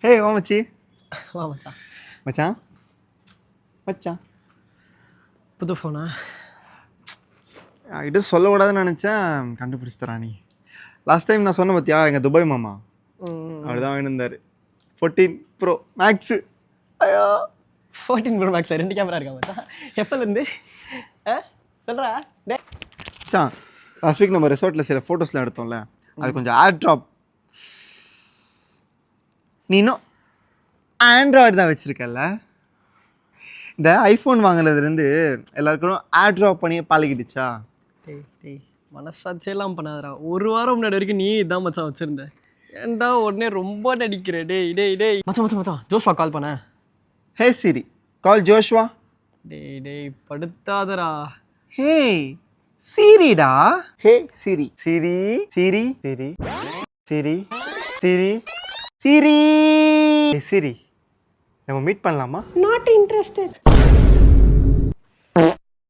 ஏய் வா மச்சி. வா மச்சான். மச்சான் மச்சான் புது ஃபோனா? இது சொல்லக்கூடாதுன்னு நினச்சேன், கண்டுபிடிச்சி தரா நீ. லாஸ்ட் டைம் நான் சொன்ன பார்த்தியா எங்கள் துபாய் மாமா, அவர் தான் வாங்கியிருந்தார் 14 Pro Max. ஐயோ 14 Pro Max 2 கேமரா இருக்கா மச்சான்? எப்போலேருந்து சொல்கிறா? மச்சான் லாஸ்ட் வீக் நம்ம ரெசார்ட்டில் சில ஃபோட்டோஸ்லாம் எடுத்தோம்ல, அது கொஞ்சம் ஏர் ட்ராப். நீ இன்னும் ஆண்ட்ராய்டு தான் வச்சுருக்கல. இந்த ஐஃபோன் வாங்கினதுலேருந்து எல்லாருக்கும் ஏர் ட்ராப் பண்ணி பழகிடுச்சா? டேய் மனசாட்சியெல்லாம் பண்ணாதடா. ஒரு வாரம் முன்னாடி வரைக்கும் நீ இதான் மச்சான் வச்சுருந்த. ஏன்டா உடனே ரொம்ப நடிக்கிற? டேய் மச்சான் ஜோஷ்வா கால் பண்ண. ஹே சிரி கால் ஜோஷ்வா. டேய் படுத்தாதடா. ஹே சிரிடா. ஹே சிரி சிரி சிரி சிரி சிரி சிரி சிரி சிரி நம்ம மீட் பண்ணலாமா? Not interested.